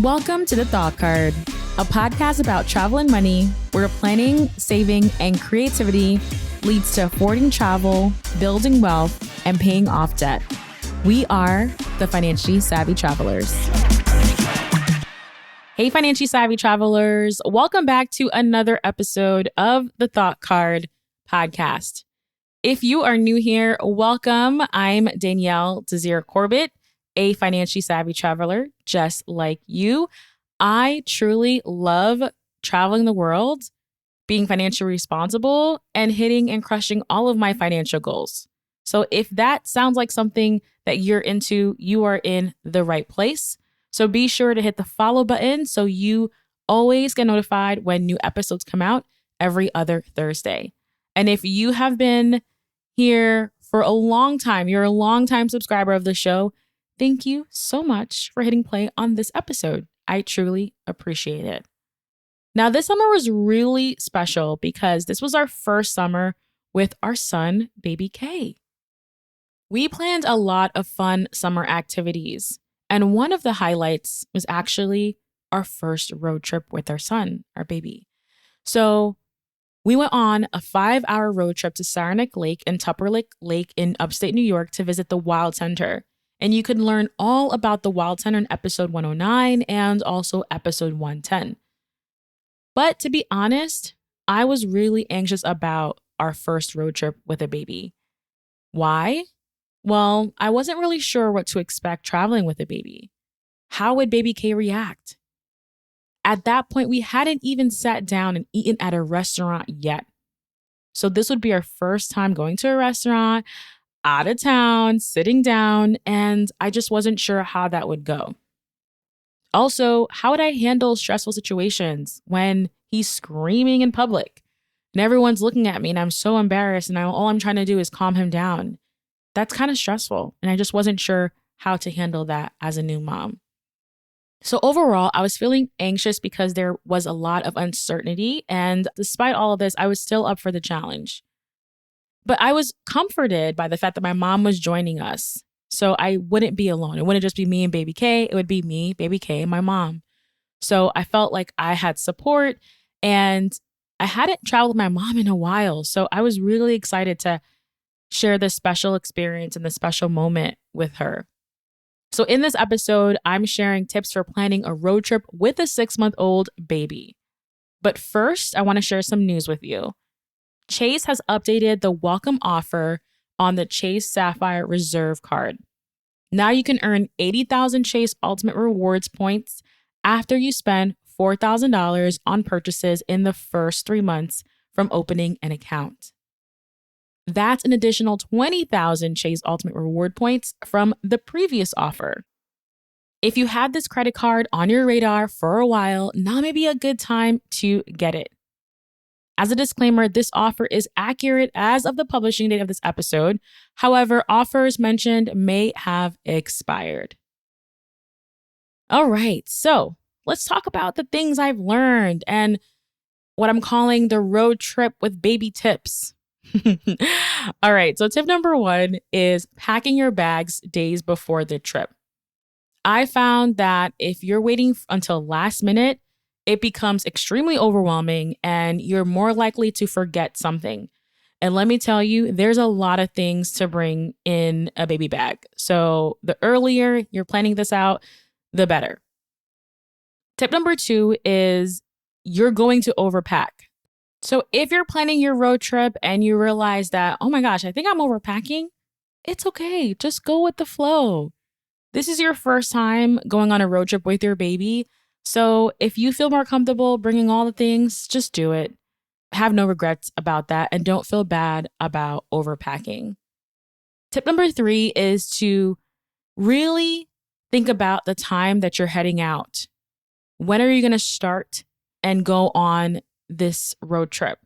Welcome to The Thought Card, a podcast about travel and money, where planning, saving, and creativity leads to affording travel, building wealth, and paying off debt. We are the Financially Savvy Travelers. Hey, Financially Savvy Travelers. Welcome back to another episode of The Thought Card podcast. If you are new here, welcome. I'm Danielle Desir Corbett, a financially savvy traveler just like you. I truly love traveling the world, being financially responsible, and hitting and crushing all of my financial goals. So if that sounds like something that you're into, you are in the right place. So be sure to hit the follow button so you always get notified when new episodes come out every other Thursday. And if you have been here for a long time, you're a long-time subscriber of the show, thank you so much for hitting play on this episode. I truly appreciate it. Now, this summer was really special because this was our first summer with our son, baby K. We planned a lot of fun summer activities, and one of the highlights was actually our first road trip with our son, our baby. So we went on a 5-hour road trip to Saranac Lake and Saranac Lake in upstate New York to visit the Wild Center. And you can learn all about the Wild Center in episode 109 and also episode 110. But to be honest, I was really anxious about our first road trip with a baby. Why? Well, I wasn't really sure what to expect traveling with a baby. How would baby K react? At that point, we hadn't even sat down and eaten at a restaurant yet. So this would be our first time going to a restaurant, out of town, sitting down, and I just wasn't sure how that would go. Also, how would I handle stressful situations when he's screaming in public and everyone's looking at me and I'm so embarrassed and all I'm trying to do is calm him down? That's kind of stressful, and I just wasn't sure how to handle that as a new mom. So overall, I was feeling anxious because there was a lot of uncertainty, and despite all of this, I was still up for the challenge. But I was comforted by the fact that my mom was joining us, so I wouldn't be alone. It wouldn't just be me and baby K. It would be me, baby K, and my mom. So I felt like I had support, and I hadn't traveled with my mom in a while. So I was really excited to share this special experience and this special moment with her. So in this episode, I'm sharing tips for planning a road trip with a 6-month-old baby. But first, I want to share some news with you. Chase has updated the welcome offer on the Chase Sapphire Reserve card. Now you can earn 80,000 Chase Ultimate Rewards points after you spend $4,000 on purchases in the first 3 months from opening an account. That's an additional 20,000 Chase Ultimate Reward points from the previous offer. If you had this credit card on your radar for a while, now may be a good time to get it. As a disclaimer, this offer is accurate as of the publishing date of this episode. However, offers mentioned may have expired. All right, so let's talk about the things I've learned and what I'm calling the road trip with baby tips. All right, so tip number 1 is packing your bags days before the trip. I found that if you're waiting until last minute, it becomes extremely overwhelming and you're more likely to forget something. And let me tell you, there's a lot of things to bring in a baby bag. So the earlier you're planning this out, the better. Tip number 2 is you're going to overpack. So if you're planning your road trip and you realize that, oh my gosh, I think I'm overpacking, it's okay. Just go with the flow. This is your first time going on a road trip with your baby. So if you feel more comfortable bringing all the things, just do it. Have no regrets about that and don't feel bad about overpacking. Tip number 3 is to really think about the time that you're heading out. When are you going to start and go on this road trip?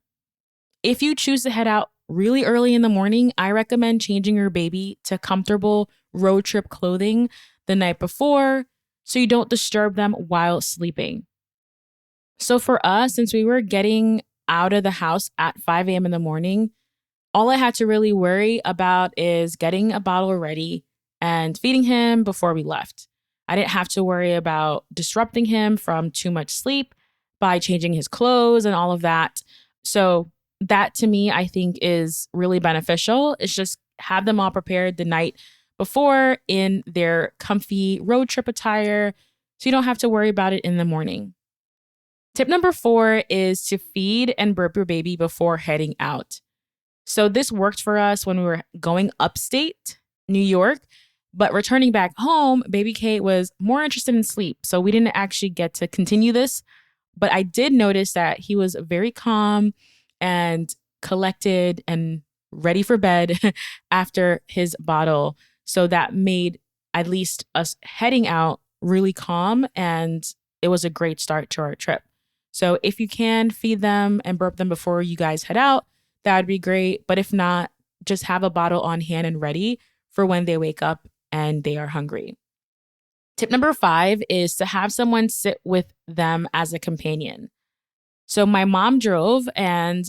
If you choose to head out really early in the morning, I recommend changing your baby to comfortable road trip clothing the night before so you don't disturb them while sleeping. So for us, since we were getting out of the house at 5 a.m. in the morning, all I had to really worry about is getting a bottle ready and feeding him before we left. I didn't have to worry about disrupting him from too much sleep by changing his clothes and all of that. So that to me, I think is really beneficial. It's just have them all prepared the night before in their comfy road trip attire so you don't have to worry about it in the morning. Tip number 4 is to feed and burp your baby before heading out. So this worked for us when we were going upstate New York, but returning back home, baby Kate was more interested in sleep. So we didn't actually get to continue this, but I did notice that he was very calm and collected and ready for bed after his bottle. So that made at least us heading out really calm, and it was a great start to our trip. So if you can feed them and burp them before you guys head out, that would be great. But if not, just have a bottle on hand and ready for when they wake up and they are hungry. Tip number 5 is to have someone sit with them as a companion. So my mom drove and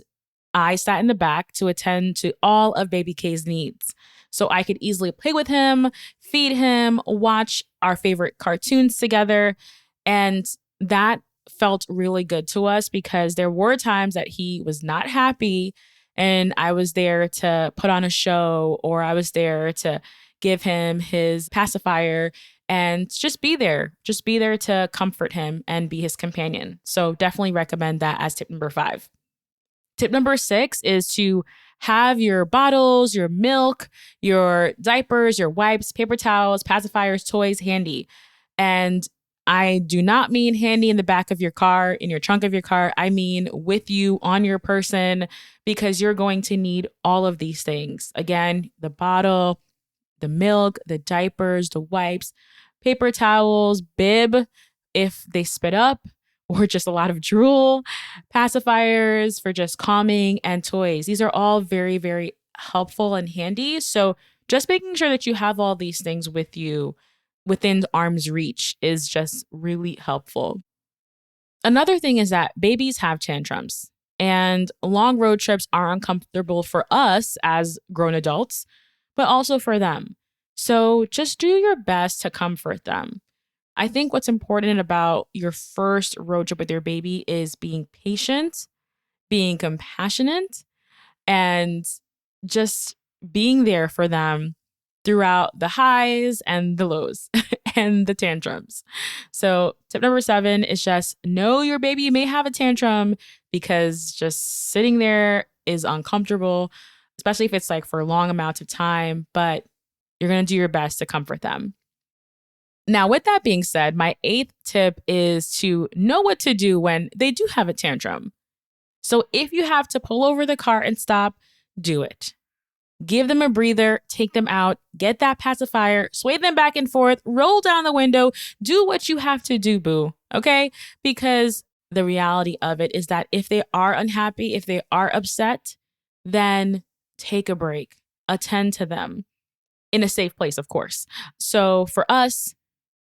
I sat in the back to attend to all of baby K's needs. So I could easily play with him, feed him, watch our favorite cartoons together. And that felt really good to us because there were times that he was not happy and I was there to put on a show, or I was there to give him his pacifier and just be there to comfort him and be his companion. So definitely recommend that as tip number 5. Tip number 6 is to have your bottles, your milk, your diapers, your wipes, paper towels, pacifiers, toys handy. And I do not mean handy in the back of your car, in your trunk of your car. I mean with you on your person, because you're going to need all of these things. Again, the bottle, the milk, the diapers, the wipes, paper towels, bib if they spit up or just a lot of drool, pacifiers for just calming, and toys. These are all very, very helpful and handy. So just making sure that you have all these things with you within arm's reach is just really helpful. Another thing is that babies have tantrums, and long road trips are uncomfortable for us as grown adults, but also for them. So just do your best to comfort them. I think what's important about your first road trip with your baby is being patient, being compassionate, and just being there for them throughout the highs and the lows and the tantrums. So tip number 7 is just know your baby may have a tantrum because just sitting there is uncomfortable, especially if it's like for long amounts of time, but you're going to do your best to comfort them. Now, with that being said, my 8th tip is to know what to do when they do have a tantrum. So if you have to pull over the car and stop, do it. Give them a breather, take them out, get that pacifier, sway them back and forth, roll down the window, do what you have to do, boo. Okay? Because the reality of it is that if they are unhappy, if they are upset, then take a break, attend to them in a safe place, of course. So for us,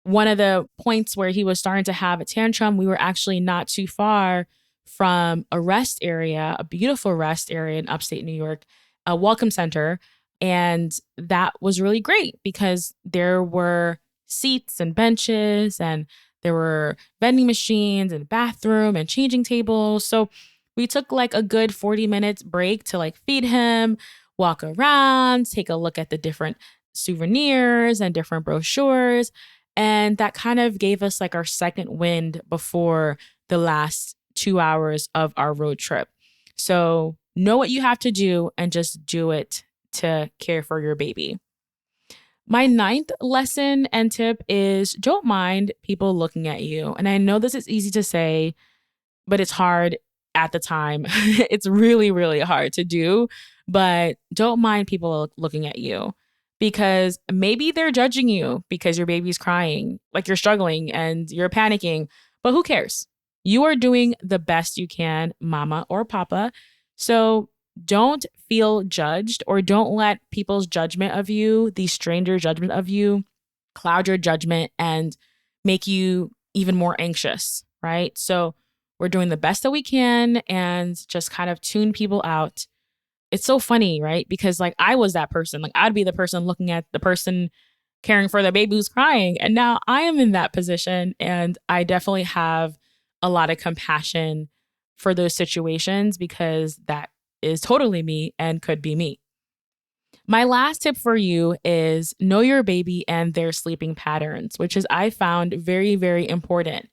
one of the points where he was starting to have a tantrum, we were actually not too far from a rest area, a beautiful rest area in upstate New York, a welcome center. And that was really great because there were seats and benches and there were vending machines and bathroom and changing tables. So we took like a good 40 minutes break to like feed him, walk around, take a look at the different souvenirs and different brochures. And that kind of gave us like our second wind before the last 2 hours of our road trip. So know what you have to do and just do it to care for your baby. My 9th lesson and tip is don't mind people looking at you. And I know this is easy to say, but it's hard at the time. It's really, really hard to do, but don't mind people looking at you. Because maybe they're judging you because your baby's crying, like you're struggling and you're panicking, but who cares? You are doing the best you can, mama or papa. So don't feel judged or don't let people's judgment of you, the stranger judgment of you, cloud your judgment and make you even more anxious, right? So we're doing the best that we can and just kind of tune people out. It's so funny, right? Because like I was that person. Like I'd be the person looking at the person caring for the baby who's crying. And now I am in that position, and I definitely have a lot of compassion for those situations because that is totally me and could be me. My last tip for you is know your baby and their sleeping patterns, which is I found very, very important.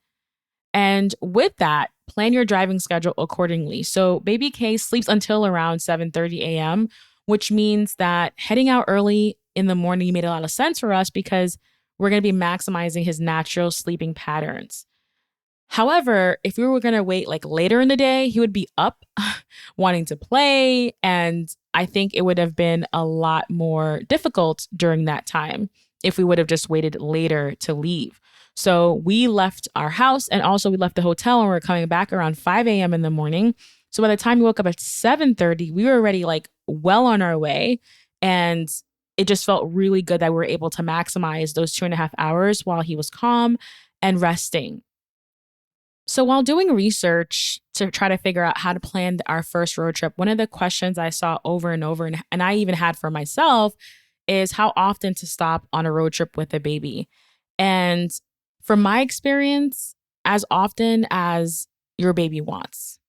And with that, plan your driving schedule accordingly. So baby K sleeps until around 7:30 a.m., which means that heading out early in the morning made a lot of sense for us because we're going to be maximizing his natural sleeping patterns. However, if we were going to wait like later in the day, he would be up wanting to play. And I think it would have been a lot more difficult during that time if we would have just waited later to leave. So we left our house and also we left the hotel and we were coming back around 5 a.m. in the morning. So by the time we woke up at 7:30, we were already like well on our way. And it just felt really good that we were able to maximize those 2.5 hours while he was calm and resting. So while doing research to try to figure out how to plan our first road trip, one of the questions I saw over and over, and I even had for myself, is how often to stop on a road trip with a baby. And from my experience, as often as your baby wants.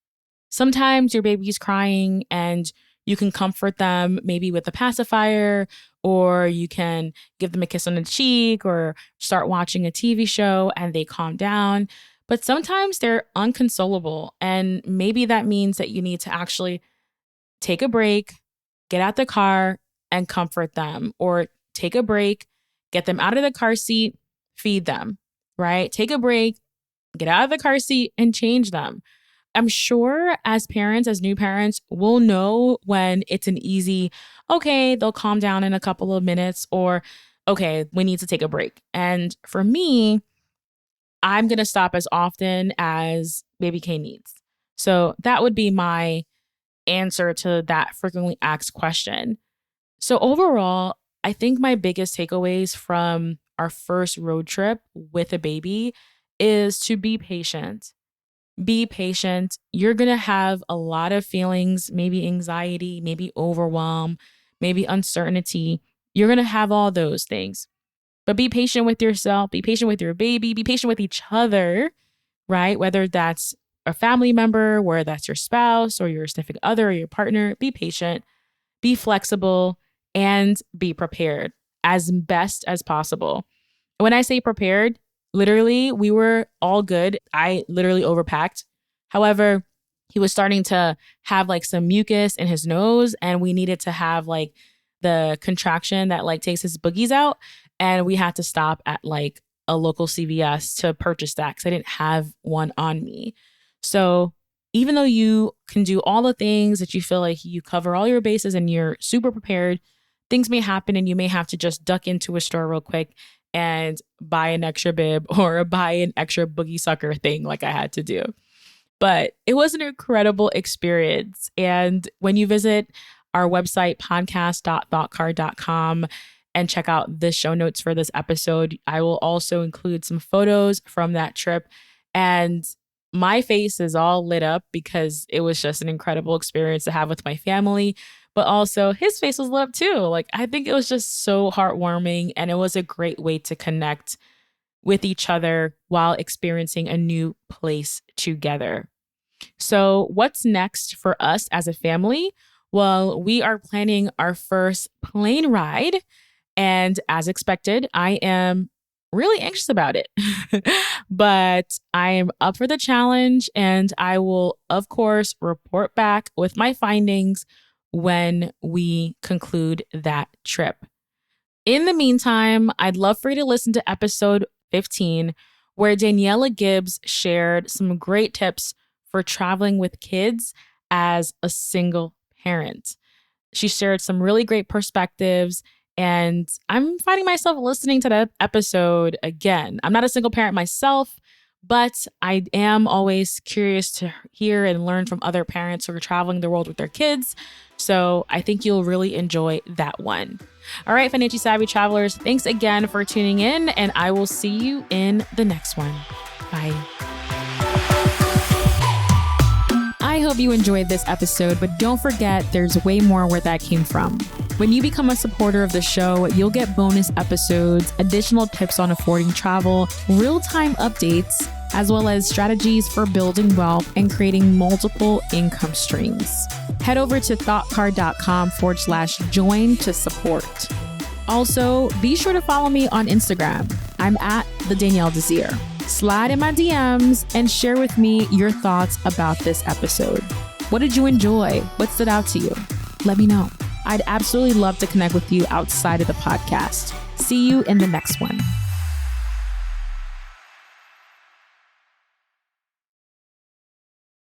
Sometimes your baby's crying and you can comfort them maybe with a pacifier, or you can give them a kiss on the cheek or start watching a TV show and they calm down. But sometimes they're unconsolable. And maybe that means that you need to actually take a break, get out the car and comfort them, or take a break, get them out of the car seat, feed them, right? Take a break, get out of the car seat and change them. I'm sure as parents, as new parents, we'll know when it's an easy, okay, they'll calm down in a couple of minutes, or okay, we need to take a break. And for me, I'm going to stop as often as baby K needs. So that would be my answer to that frequently asked question. So overall, I think my biggest takeaways from our first road trip with a baby is to be patient. Be patient. You're going to have a lot of feelings, maybe anxiety, maybe overwhelm, maybe uncertainty. You're going to have all those things. But be patient with yourself, be patient with your baby, be patient with each other, right? Whether that's a family member, whether that's your spouse or your significant other or your partner, be patient, be flexible, and be prepared as best as possible. When I say prepared, literally, we were all good. I literally overpacked. However, he was starting to have like some mucus in his nose, and we needed to have like the contraction that like takes his boogies out. And we had to stop at like a local CVS to purchase that because I didn't have one on me. So even though you can do all the things that you feel like you cover all your bases and you're super prepared, things may happen and you may have to just duck into a store real quick and buy an extra bib or buy an extra boogie sucker thing like I had to do. But it was an incredible experience. And when you visit our website, podcast.thoughtcard.com, and check out the show notes for this episode, I will also include some photos from that trip. And my face is all lit up because it was just an incredible experience to have with my family. But also his face was lit up too. Like, I think it was just so heartwarming, and it was a great way to connect with each other while experiencing a new place together. So what's next for us as a family? Well, we are planning our first plane ride. And as expected, I am really anxious about it. But I am up for the challenge, and I will, of course, report back with my findings when we conclude that trip. In the meantime, I'd love for you to listen to episode 15, where Daniela Gibbs shared some great tips for traveling with kids as a single parent. She shared some really great perspectives, and I'm finding myself listening to that episode again. I'm not a single parent myself, but I am always curious to hear and learn from other parents who are traveling the world with their kids. So I think you'll really enjoy that one. All right, financially savvy travelers, thanks again for tuning in, and I will see you in the next one. Bye. I hope you enjoyed this episode, but don't forget there's way more where that came from. When you become a supporter of the show, you'll get bonus episodes, additional tips on affording travel, real-time updates, as well as strategies for building wealth and creating multiple income streams. Head over to thoughtcard.com/join to support. Also, be sure to follow me on Instagram. I'm at the Danielle Desir. Slide in my DMs and share with me your thoughts about this episode. What did you enjoy? What stood out to you? Let me know. I'd absolutely love to connect with you outside of the podcast. See you in the next one.